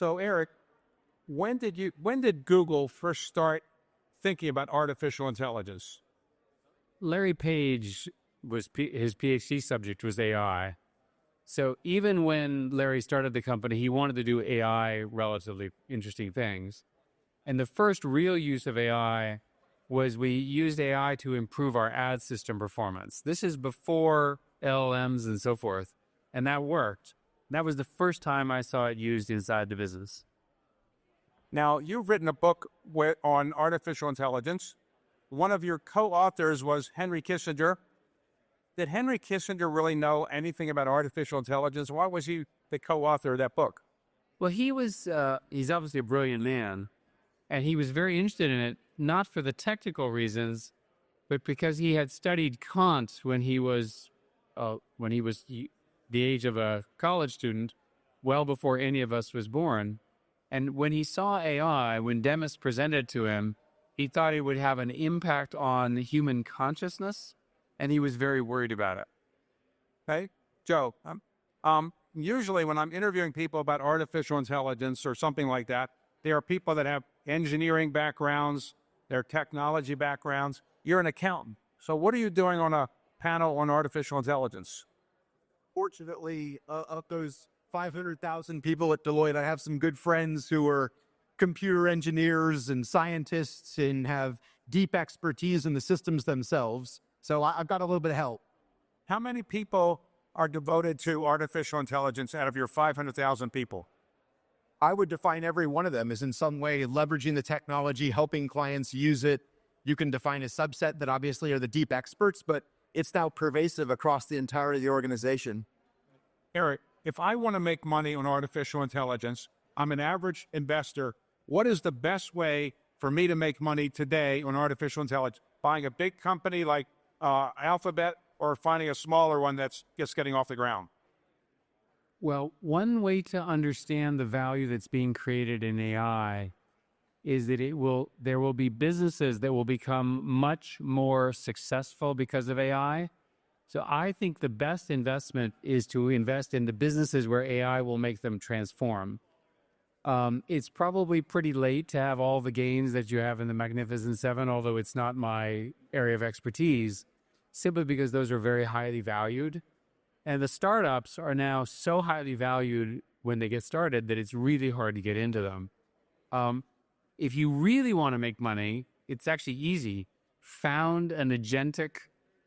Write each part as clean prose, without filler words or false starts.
So Eric, when did Google first start thinking about artificial intelligence? Larry Page his PhD subject was AI. So even when Larry started the company, he wanted to do AI, relatively interesting things. And the first real use of AI was we used AI to improve our ad system performance. This is before LLMs and so forth. And that worked. That was the first time I saw it used inside the business. Now, you've written a book on artificial intelligence. One of your co-authors was Henry Kissinger. Did Henry Kissinger really know anything about artificial intelligence? Why was he the co-author of that book? Well, he's obviously a brilliant man, and he was very interested in it, not for the technical reasons, but because he had studied Kant when he was the age of a college student, well before any of us was born. And when he saw AI, when Demis presented to him, he thought it would have an impact on human consciousness, and he was very worried about it. Okay, Joe, usually when I'm interviewing people about artificial intelligence or something like that, there are people that have engineering backgrounds, their technology backgrounds. You're an accountant. So what are you doing on a panel on artificial intelligence? Fortunately, of those 500,000 people at Deloitte, I have some good friends who are computer engineers and scientists and have deep expertise in the systems themselves. So I've got a little bit of help. How many people are devoted to artificial intelligence out of your 500,000 people? I would define every one of them as in some way leveraging the technology, helping clients use it. You can define a subset that obviously are the deep experts, but it's now pervasive across the entirety of the organization. Eric, if I want to make money on artificial intelligence, I'm an average investor. What is the best way for me to make money today on artificial intelligence? Buying a big company like Alphabet, or finding a smaller one that's just getting off the ground? Well, one way to understand the value that's being created in AI is that there will be businesses that will become much more successful because of AI. So I think the best investment is to invest in the businesses where AI will make them transform. It's probably pretty late to have all the gains that you have in the Magnificent Seven, although it's not my area of expertise, simply because those are very highly valued. And the startups are now so highly valued when they get started that it's really hard to get into them. If you really want to make money, it's actually easy. Found an agentic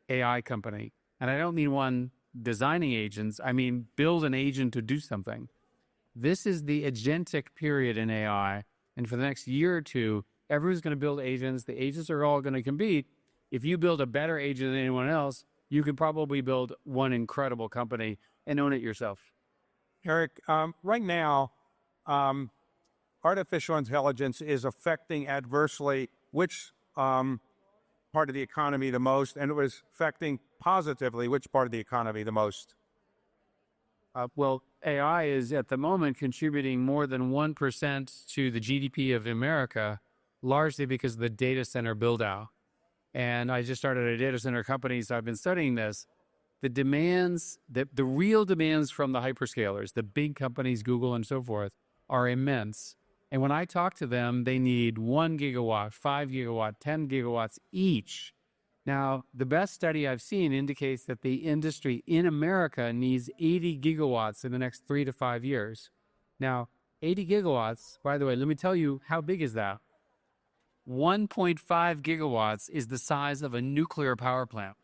AI company. And I don't mean one designing agents. I mean, build an agent to do something. This is the agentic period in AI. And for the next year or two, everyone's going to build agents. The agents are all going to compete. If you build a better agent than anyone else, you could probably build one incredible company and own it yourself. Eric, right now, artificial intelligence is affecting adversely which part of the economy the most, and it was affecting positively which part of the economy the most? Well, AI is at the moment contributing more than 1% to the GDP of America, largely because of the data center build out. And I just started a data center company, so I've been studying this. The demands, the real demands from the hyperscalers, the big companies, Google and so forth, are immense. And when I talk to them, they need 1 gigawatt, 5 gigawatt, 10 gigawatts each. Now, the best study I've seen indicates that the industry in America needs 80 gigawatts in the next 3 to 5 years. Now, 80 gigawatts, by the way, let me tell you, how big is that? 1.5 gigawatts is the size of a nuclear power plant.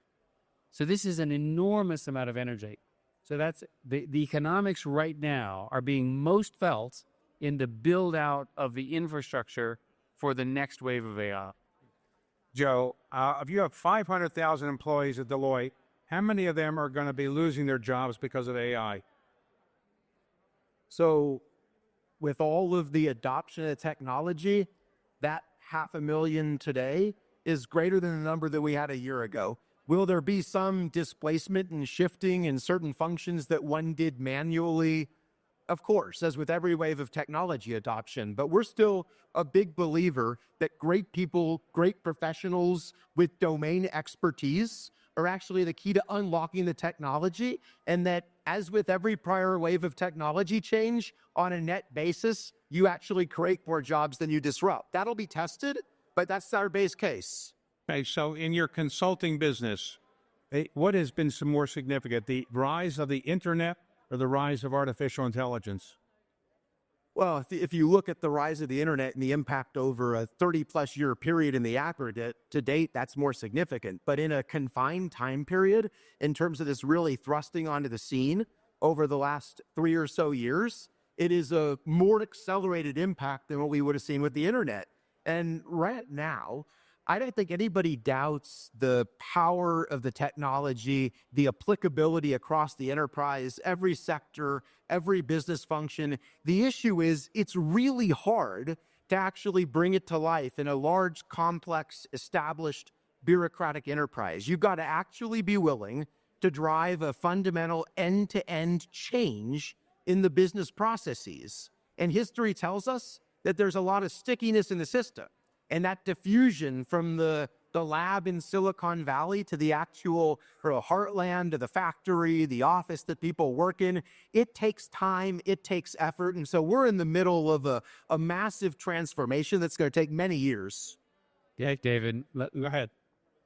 So this is an enormous amount of energy. So that's the economics right now are being most felt in the build out of the infrastructure for the next wave of AI. Joe, if you have 500,000 employees at Deloitte, how many of them are going to be losing their jobs because of AI? So with all of the adoption of technology, that 500,000 today is greater than the number that we had a year ago. Will there be some displacement and shifting in certain functions that one did manually? Of course, as with every wave of technology adoption, but we're still a big believer that great people, great professionals with domain expertise are actually the key to unlocking the technology. And that, as with every prior wave of technology change, on a net basis, you actually create more jobs than you disrupt. That'll be tested, but that's our base case. Okay, so in your consulting business, what has been some more significant, the rise of the internet or the rise of artificial intelligence? Well, if you look at the rise of the internet and the impact over a 30-plus year period in the aggregate, to date, that's more significant. But in a confined time period, in terms of this really thrusting onto the scene over the last 3 or so years, it is a more accelerated impact than what we would have seen with the internet. And right now, I don't think anybody doubts the power of the technology, the applicability across the enterprise, every sector, every business function. The issue is it's really hard to actually bring it to life in a large, complex, established bureaucratic enterprise. You've got to actually be willing to drive a fundamental end-to-end change in the business processes. And history tells us that there's a lot of stickiness in the system. And that diffusion from the lab in Silicon Valley to the actual heartland, to the factory, the office that people work in, it takes time, it takes effort. And so we're in the middle of a massive transformation that's going to take many years. Yeah, David, go ahead.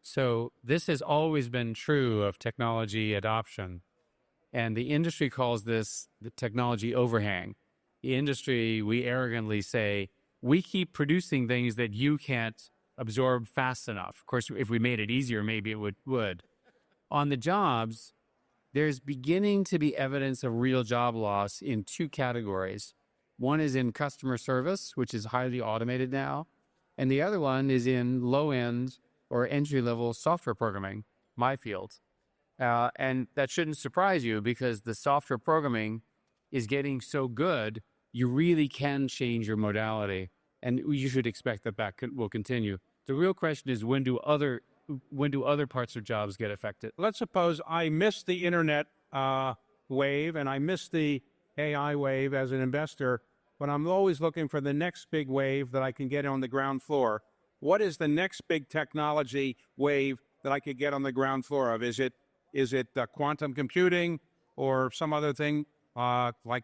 So this has always been true of technology adoption. And the industry calls this the technology overhang. The industry, we arrogantly say, we keep producing things that you can't absorb fast enough. Of course, if we made it easier, maybe it would. On the jobs, there's beginning to be evidence of real job loss in two categories. One is in customer service, which is highly automated now. And the other one is in low-end or entry-level software programming, my field. And that shouldn't surprise you because the software programming is getting so good, you really can change your modality, and you should expect that will continue. The real question is when do other parts of jobs get affected? Let's suppose I missed the internet wave and I missed the AI wave as an investor, but I'm always looking for the next big wave that I can get on the ground floor. What is the next big technology wave that I could get on the ground floor of? Is it quantum computing or some other thing like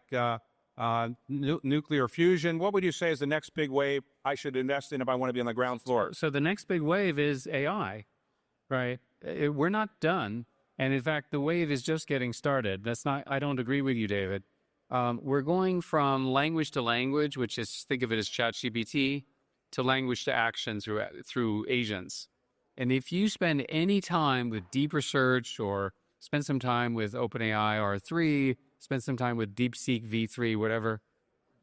nuclear fusion? What would you say is the next big wave I should invest in if I want to be on the ground floor? So the next big wave is AI, right? We're not done. And in fact, the wave is just getting started. I don't agree with you, David. We're going from language to language, which is, think of it as ChatGPT, to language to action through agents. And if you spend any time with deep research or spend some time with OpenAI R3, spend some time with DeepSeek V3, whatever,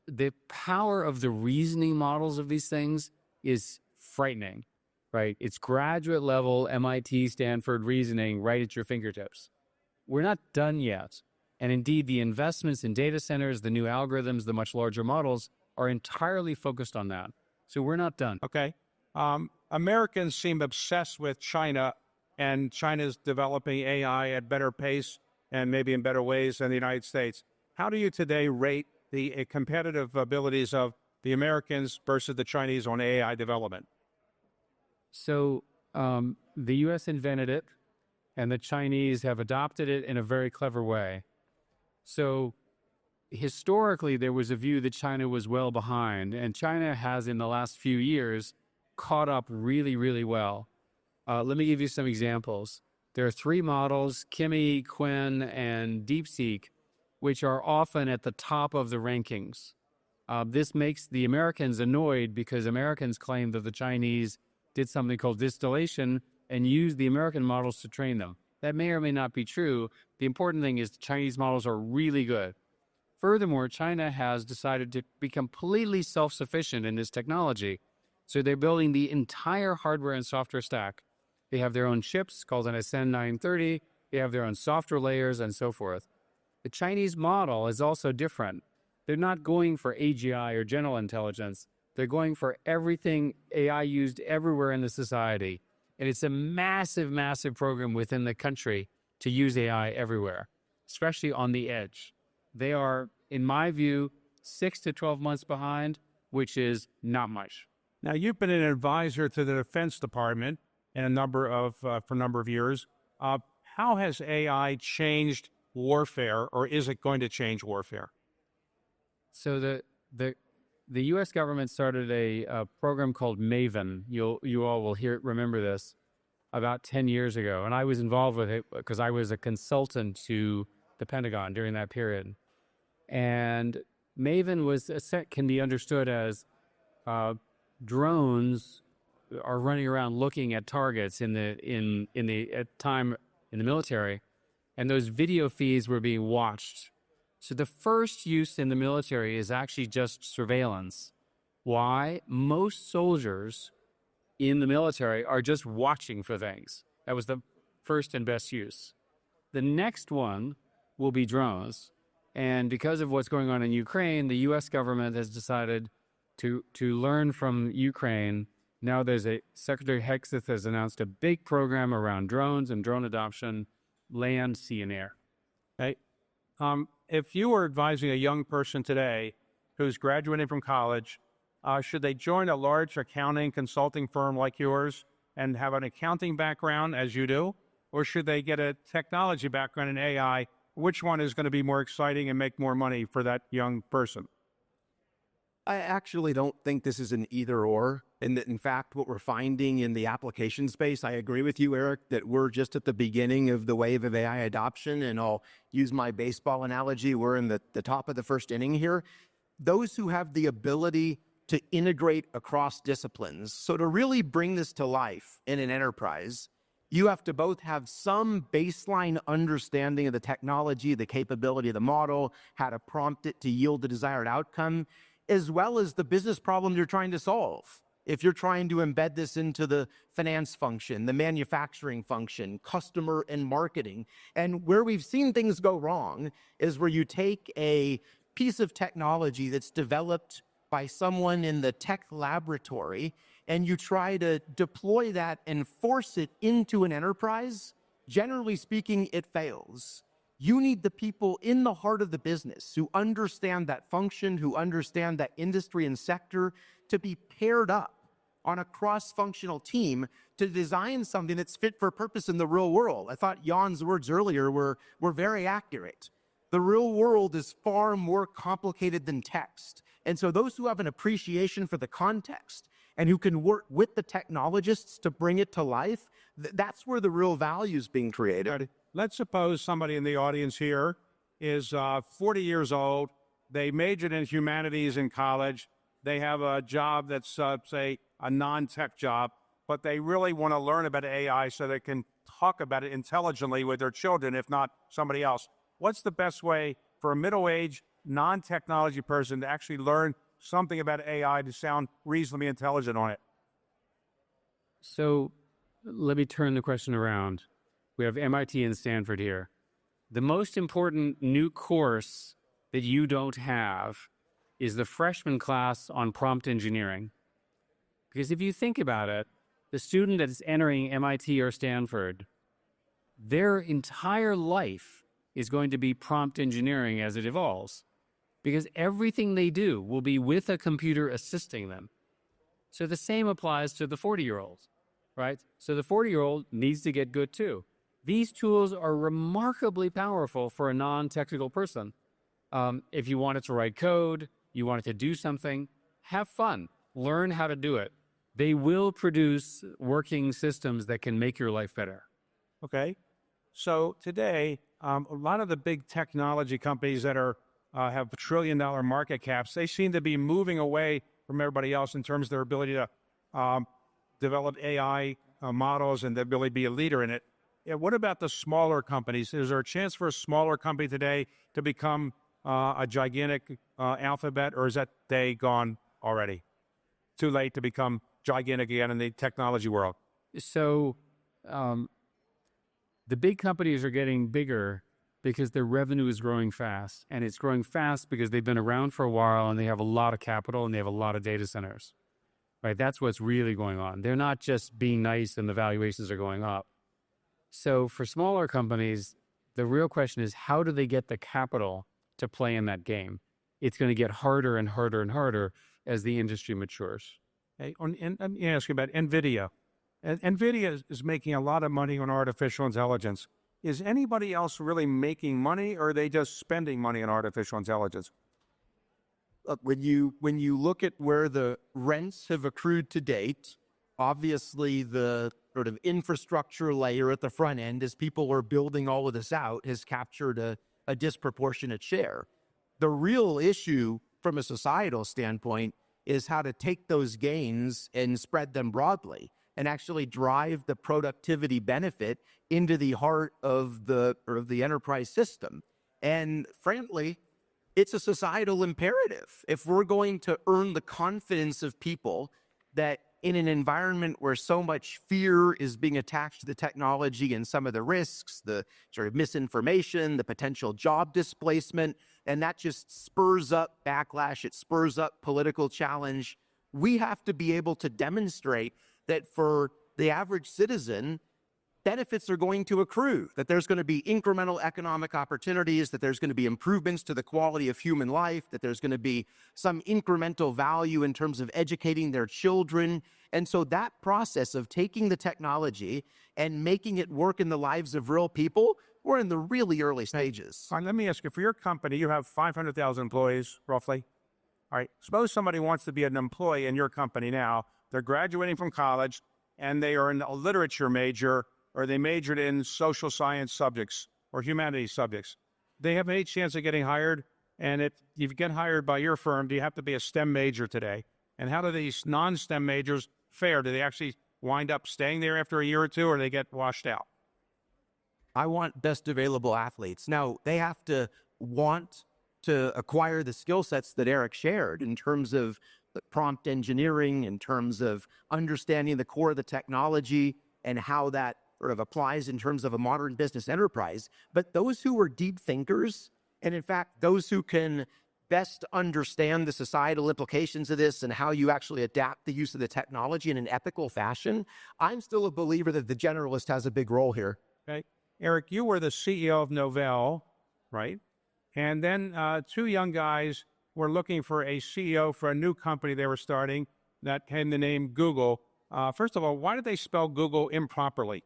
the power of the reasoning models of these things is frightening, right? It's graduate level MIT, Stanford reasoning right at your fingertips. We're not done yet. And indeed, the investments in data centers, the new algorithms, the much larger models are entirely focused on that. So we're not done. Okay. Americans seem obsessed with China, and China's developing AI at better pace and maybe in better ways than the United States. How do you today rate the competitive abilities of the Americans versus the Chinese on AI development? So the U.S. invented it, and the Chinese have adopted it in a very clever way. So historically, there was a view that China was well behind, and China has, in the last few years, caught up really, really well. Let me give you some examples. There are three models, Kimi, Qwen, and DeepSeek, which are often at the top of the rankings. This makes the Americans annoyed because Americans claim that the Chinese did something called distillation and used the American models to train them. That may or may not be true. The important thing is the Chinese models are really good. Furthermore, China has decided to be completely self-sufficient in this technology. So they're building the entire hardware and software stack. They have their own chips called an Ascend 930. They have their own software layers and so forth. The Chinese model is also different. They're not going for AGI or general intelligence. They're going for everything AI used everywhere in the society. And it's a massive, massive program within the country to use AI everywhere, especially on the edge. They are, in my view, 6 to 12 months behind, which is not much. Now, you've been an advisor to the Defense Department for a number of years. How has AI changed warfare, or is it going to change warfare? So the U.S. government started a program called Maven. You all will remember this, about 10 years ago, and I was involved with it because I was a consultant to the Pentagon during that period. And Maven can be understood as drones are running around looking at targets in the time in the military, and those video feeds were being watched. So the first use in the military is actually just surveillance. Why? Most soldiers in the military are just watching for things. That was the first and best use. The next one will be drones. And because of what's going on in Ukraine, the U.S. government has decided to learn from Ukraine. Now there's Secretary Hegseth has announced a big program around drones and drone adoption, land, sea, and air. Okay. If you were advising a young person today who's graduating from college, should they join a large accounting consulting firm like yours and have an accounting background as you do? Or should they get a technology background in AI? Which one is going to be more exciting and make more money for that young person? I actually don't think this is an either or. And that, in fact, what we're finding in the application space, I agree with you, Eric, that we're just at the beginning of the wave of AI adoption. And I'll use my baseball analogy. We're in the top of the first inning here. Those who have the ability to integrate across disciplines. So to really bring this to life in an enterprise, you have to both have some baseline understanding of the technology, the capability of the model, how to prompt it to yield the desired outcome, as well as the business problem you're trying to solve. If you're trying to embed this into the finance function, the manufacturing function, customer and marketing. And where we've seen things go wrong is where you take a piece of technology that's developed by someone in the tech laboratory and you try to deploy that and force it into an enterprise. Generally speaking, it fails. You need the people in the heart of the business who understand that function, who understand that industry and sector, to be paired up on a cross-functional team to design something that's fit for purpose in the real world. I thought Jan's words earlier were very accurate. The real world is far more complicated than text. And so those who have an appreciation for the context and who can work with the technologists to bring it to life, that's where the real value is being created. Let's suppose somebody in the audience here is 40 years old. They majored in humanities in college. They have a job that's, say, a non-tech job, but they really want to learn about AI so they can talk about it intelligently with their children, if not somebody else. What's the best way for a middle-aged, non-technology person to actually learn something about AI to sound reasonably intelligent on it? So let me turn the question around. We have MIT and Stanford here. The most important new course that you don't have is the freshman class on prompt engineering. Because if you think about it, the student that is entering MIT or Stanford, their entire life is going to be prompt engineering as it evolves. Because everything they do will be with a computer assisting them. So the same applies to the 40-year-old, right? So the 40-year-old needs to get good too. These tools are remarkably powerful for a non-technical person. If you wanted to write code, you wanted to do something, have fun, learn how to do it. They will produce working systems that can make your life better. Okay. So today, a lot of the big technology companies that have trillion-dollar market caps, they seem to be moving away from everybody else in terms of their ability to develop AI models and the ability to be a leader in it. Yeah, what about the smaller companies? Is there a chance for a smaller company today to become a gigantic alphabet, or is that day gone already? Too late to become gigantic again in the technology world? So the big companies are getting bigger because their revenue is growing fast. And it's growing fast because they've been around for a while and they have a lot of capital and they have a lot of data centers. Right? That's what's really going on. They're not just being nice and the valuations are going up. So for smaller companies, the real question is, how do they get the capital to play in that game? It's going to get harder and harder and harder as the industry matures. Okay. And let me ask you about NVIDIA. And NVIDIA is making a lot of money on artificial intelligence. Is anybody else really making money, or are they just spending money on artificial intelligence? Look, when you look at where the rents have accrued to date, obviously the sort of infrastructure layer at the front end, as people are building all of this out, has captured a disproportionate share. The real issue from a societal standpoint is how to take those gains and spread them broadly and actually drive the productivity benefit into the heart of the enterprise system. And frankly, it's a societal imperative. If we're going to earn the confidence of people that in an environment where so much fear is being attached to the technology and some of the risks, the sort of misinformation, the potential job displacement, and that just spurs up backlash, it spurs up political challenge, we have to be able to demonstrate that for the average citizen, benefits are going to accrue, that there's going to be incremental economic opportunities, that there's going to be improvements to the quality of human life, that there's going to be some incremental value in terms of educating their children. And so that process of taking the technology and making it work in the lives of real people, we're in the really early stages. All right, let me ask you, for your company, you have 500,000 employees, roughly. All right, suppose somebody wants to be an employee in your company now. They're graduating from college, and they are in a literature major, or they majored in social science subjects or humanities subjects. They have a chance of getting hired. And if you get hired by your firm, do you have to be a STEM major today? And how do these non-STEM majors fare? Do they actually wind up staying there after a year or two, or they get washed out? I want best available athletes. Now, they have to want to acquire the skill sets that Eric shared in terms of the prompt engineering, in terms of understanding the core of the technology and how that sort of applies in terms of a modern business enterprise. But those who are deep thinkers, and in fact, those who can best understand the societal implications of this and how you actually adapt the use of the technology in an ethical fashion, I'm still a believer that the generalist has a big role here. Okay. Eric, you were the CEO of Novell, right? And then two young guys were looking for a CEO for a new company they were starting that came the name Google. First of all, why did they spell Google improperly?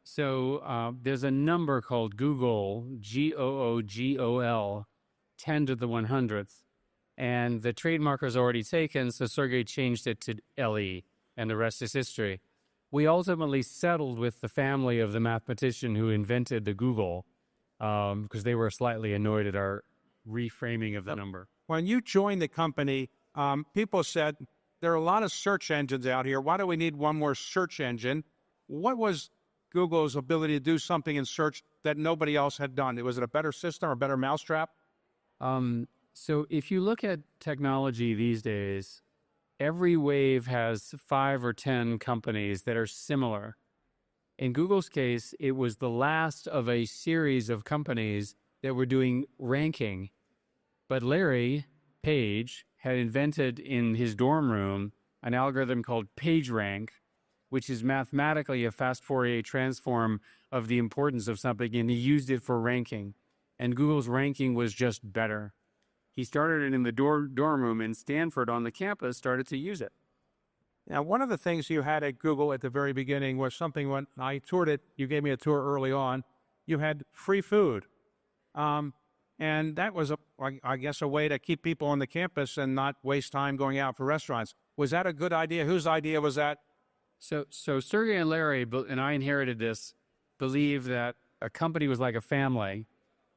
So there's a number called Google, Googol, 10 to the 100th. And the trademark was already taken, so Sergey changed it to LE, and the rest is history. We ultimately settled with the family of the mathematician who invented the Google, because they were slightly annoyed at our reframing of the number. When you joined the company, people said, there are a lot of search engines out here. Why do we need one more search engine? What was Google's ability to do something in search that nobody else had done? Was it a better system or a better mousetrap? So if you look at technology these days, every wave has 5 or 10 companies that are similar. In Google's case, it was the last of a series of companies that were doing ranking. But Larry Page had invented in his dorm room an algorithm called PageRank, which is mathematically a fast Fourier transform of the importance of something, and he used it for ranking. And Google's ranking was just better. He started it in the dorm room, and Stanford on the campus started to use it. Now, one of the things you had at Google at the very beginning was something when I toured it, you gave me a tour early on, you had free food. And that was, I guess, a way to keep people on the campus and not waste time going out for restaurants. Was that a good idea? Whose idea was that? So Sergey and Larry, and I inherited this, believe that a company was like a family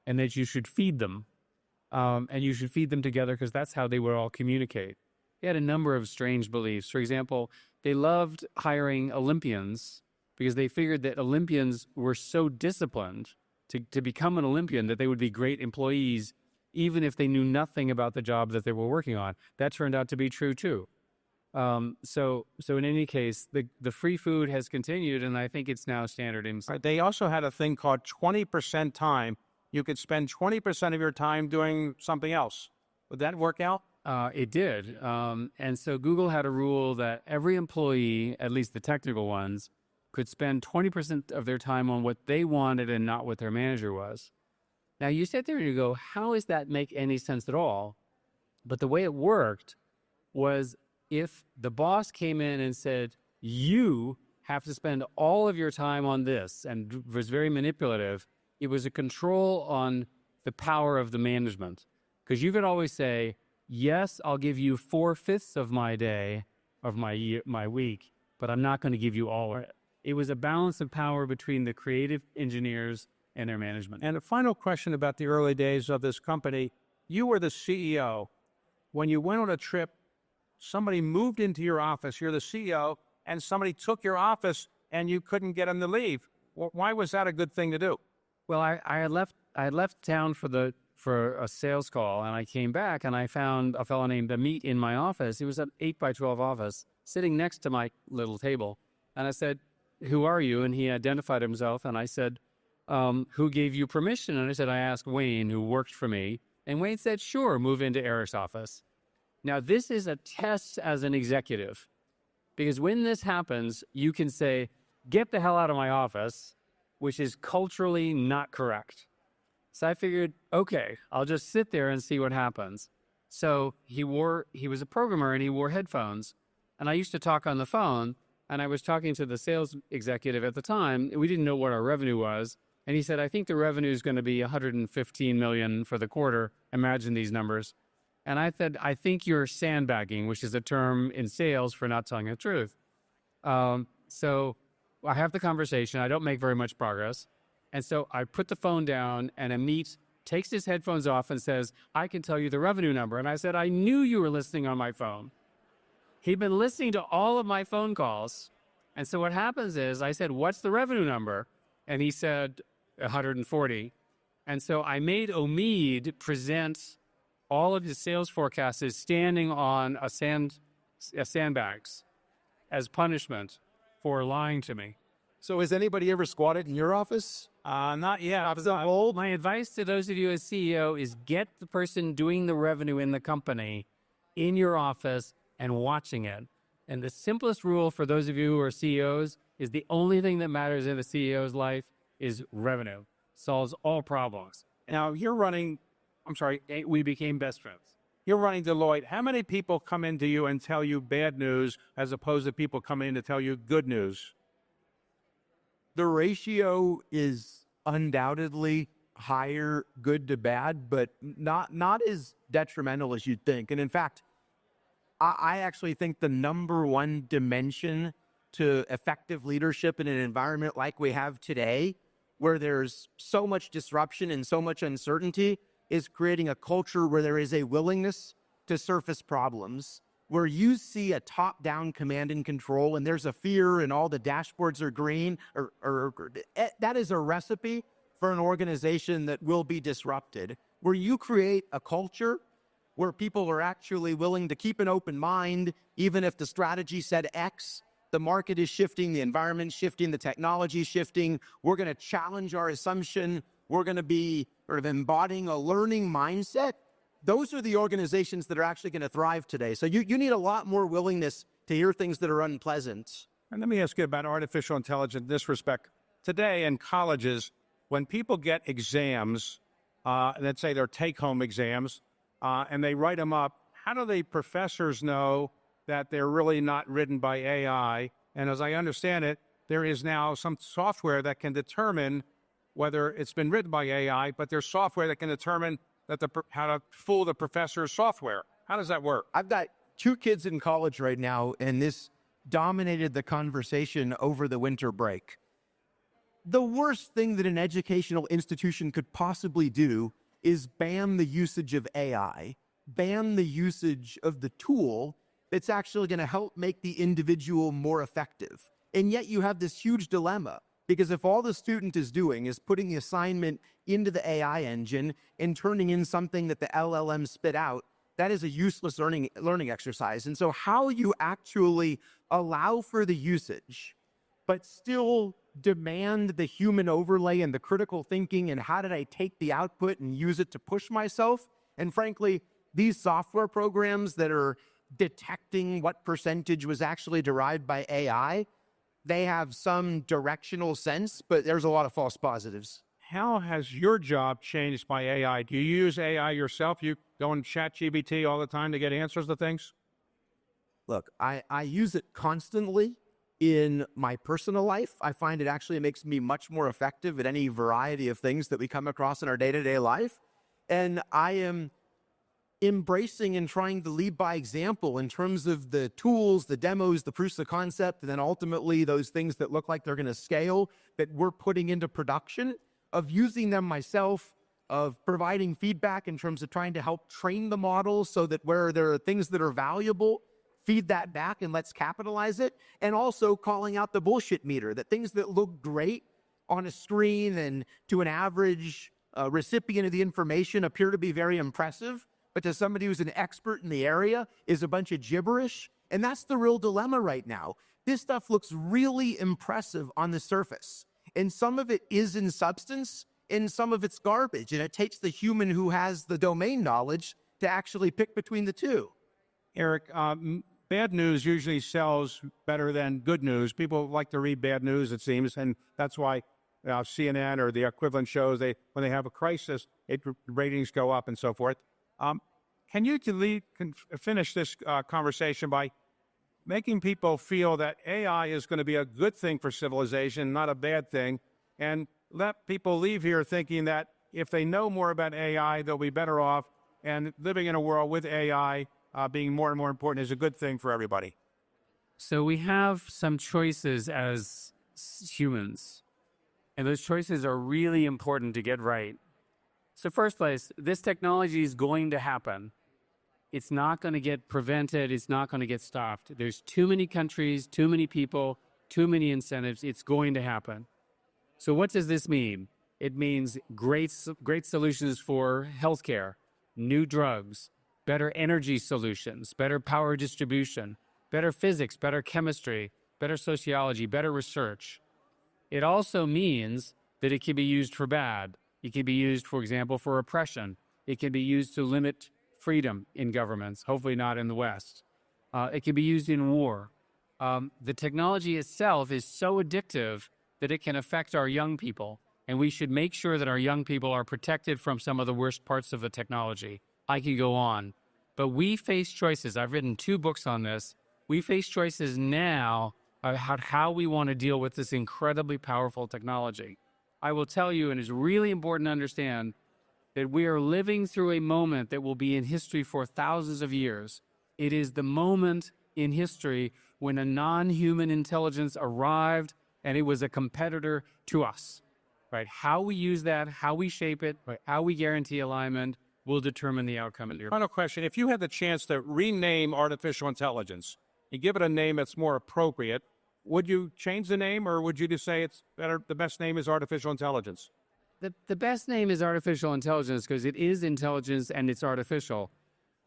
and that you should feed them. And you should feed them together because that's how they would all communicate. They had a number of strange beliefs. For example, they loved hiring Olympians because they figured that Olympians were so disciplined to become an Olympian that they would be great employees even if they knew nothing about the job that they were working on. That turned out to be true too. So in any case, the free food has continued, and I think it's now standard in. They also had a thing called 20% time. You could spend 20% of your time doing something else. Would that work out? It did. And so Google had a rule that every employee, at least the technical ones, could spend 20% of their time on what they wanted and not what their manager was. Now, you sit there and you go, how does that make any sense at all? But the way it worked was if the boss came in and said, you have to spend all of your time on this and was very manipulative, it was a control on the power of the management. Because you could always say, yes, I'll give you 4/5 of my day, of my year, my week, but I'm not going to give you all of it. It was a balance of power between the creative engineers and their management. And a final question about the early days of this company. You were the CEO. When you went on a trip, somebody moved into your office, you're the CEO, and somebody took your office and you couldn't get them to leave. Why was that a good thing to do? Well, I had left town for a sales call, and I came back and I found a fellow named Amit in my office. He was an 8x12 office sitting next to my little table. And I said, "Who are you?" And he identified himself. And I said, "Who gave you permission?" And I said, "I asked Wayne, who worked for me." And Wayne said, "Sure, move into Eric's office." Now, this is a test as an executive, because when this happens, you can say, "Get the hell out of my office," which is culturally not correct. So I figured, okay, I'll just sit there and see what happens. So he was a programmer and he wore headphones. And I used to talk on the phone, and I was talking to the sales executive at the time. We didn't know what our revenue was. And he said, "I think the revenue is going to be 115 million for the quarter. Imagine these numbers." And I said, "I think you're sandbagging," which is a term in sales for not telling the truth. So I have the conversation. I don't make very much progress. And so I put the phone down, and Amit takes his headphones off and says, "I can tell you the revenue number." And I said, "I knew you were listening on my phone." He'd been listening to all of my phone calls. And so what happens is I said, "What's the revenue number?" And he said, 140. And so I made Omid present all of his sales forecasts as standing on a sandbags as punishment for lying to me. So has anybody ever squatted in your office? Not yet. My advice to those of you as CEO is get the person doing the revenue in the company in your office and watching it. And the simplest rule for those of you who are CEOs is the only thing that matters in a CEO's life is revenue. Solves all problems. Now, We became best friends. you're running Deloitte. How many people come into you and tell you bad news as opposed to people coming in to tell you good news? The ratio is undoubtedly higher, good to bad, but not as detrimental as you'd think. And in fact, I actually think the number one dimension to effective leadership in an environment like we have today, where there's so much disruption and so much uncertainty, is creating a culture where there is a willingness to surface problems, where you see a top-down command and control and there's a fear and all the dashboards are green, that is a recipe for an organization that will be disrupted. Where you create a culture where people are actually willing to keep an open mind, even if the strategy said X, the market is shifting, the environment's shifting, the technology's shifting. We're going to challenge our assumption. We're going to be sort of embodying a learning mindset. Those are the organizations that are actually going to thrive today. So you need a lot more willingness to hear things that are unpleasant. And let me ask you about artificial intelligence in this respect. Today in colleges, when people get exams, let's say they're take-home exams, and they write them up, how do the professors know that they're really not written by AI? And as I understand it, there is now some software that can determine whether it's been written by AI, but there's software that can determine how to fool the professor's software. How does that work? I've got 2 kids in college right now, and this dominated the conversation over the winter break. The worst thing that an educational institution could possibly do is ban the usage of AI, ban the usage of the tool that's actually going to help make the individual more effective. And yet you have this huge dilemma, because if all the student is doing is putting the assignment into the AI engine and turning in something that the LLM spit out, that is a useless learning exercise. And so how you actually allow for the usage, but still demand the human overlay and the critical thinking, and how did I take the output and use it to push myself? And frankly, these software programs that are detecting what percentage was actually derived by AI, they have some directional sense, but there's a lot of false positives. How has your job changed by AI? Do you use AI yourself? You go and chat GBT all the time to get answers to things? Look, I use it constantly. in my personal life. I find it actually makes me much more effective at any variety of things that we come across in our day-to-day life. And I am embracing and trying to lead by example in terms of the tools, the demos, the proofs of concept, and then ultimately those things that look like they're going to scale that we're putting into production, of using them myself, of providing feedback in terms of trying to help train the models so that where there are things that are valuable, feed that back and let's capitalize it. And also calling out the bullshit meter, that things that look great on a screen and to an average recipient of the information appear to be very impressive, but to somebody who's an expert in the area is a bunch of gibberish. And that's the real dilemma right now. This stuff looks really impressive on the surface, and some of it is in substance, and some of it's garbage. And it takes the human who has the domain knowledge to actually pick between the two. Eric, bad news usually sells better than good news. People like to read bad news, it seems, and that's why CNN or the equivalent shows, when they have a crisis, ratings go up and so forth. Can you finish this conversation by making people feel that AI is going to be a good thing for civilization, not a bad thing, and let people leave here thinking that if they know more about AI, they'll be better off, and living in a world with AI being more and more important is a good thing for everybody? So we have some choices as humans, and those choices are really important to get right. So first place, this technology is going to happen. It's not going to get prevented. It's not going to get stopped. There's too many countries, too many people, too many incentives. It's going to happen. So what does this mean? It means great solutions for healthcare, new drugs, better energy solutions, better power distribution, better physics, better chemistry, better sociology, better research. It also means that it can be used for bad. It can be used, for example, for oppression. It can be used to limit freedom in governments, hopefully not in the West. It can be used in war. The technology itself is so addictive that it can affect our young people, and we should make sure that our young people are protected from some of the worst parts of the technology. I could go on, but we face choices. I've written 2 books on this. We face choices now about how we want to deal with this incredibly powerful technology. I will tell you, and it's really important to understand, that we are living through a moment that will be in history for thousands of years. It is the moment in history when a non-human intelligence arrived and it was a competitor to us, right? How we use that, how we shape it, right, how we guarantee alignment will determine the outcome. Final question. If you had the chance to rename artificial intelligence and give it a name that's more appropriate, would you change the name, or would you just say it's better, the best name is artificial intelligence? The best name is artificial intelligence because it is intelligence and it's artificial.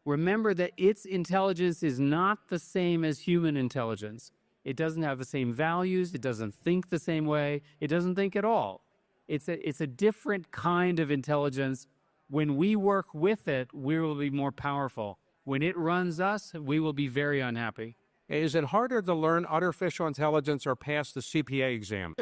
Remember that its intelligence is not the same as human intelligence. It doesn't have the same values. It doesn't think the same way. It doesn't think at all. It's a different kind of intelligence. When we work with it, we will be more powerful. When it runs us, we will be very unhappy. Is it harder to learn artificial intelligence or pass the CPA exam?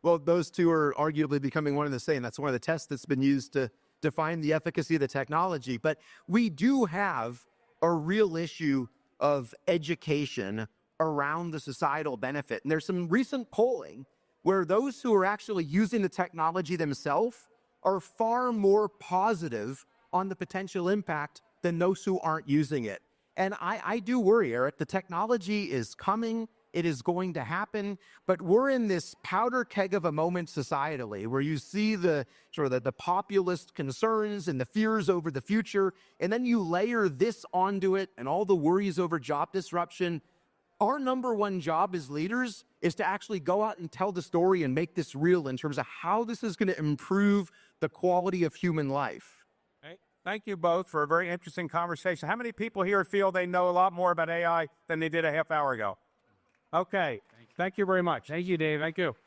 Well, those two are arguably becoming one and the same. That's one of the tests that's been used to define the efficacy of the technology. But we do have a real issue of education around the societal benefit. And there's some recent polling where those who are actually using the technology themselves are far more positive on the potential impact than those who aren't using it. And I do worry, Eric. The technology is coming. It is going to happen, but we're in this powder keg of a moment societally where you see the populist concerns and the fears over the future, and then you layer this onto it and all the worries over job disruption. Our number one job as leaders is to actually go out and tell the story and make this real in terms of how this is going to improve the quality of human life. Thank you both for a very interesting conversation. How many people here feel they know a lot more about AI than they did a half hour ago? Okay. Thank you very much. Thank you, Dave. Thank you.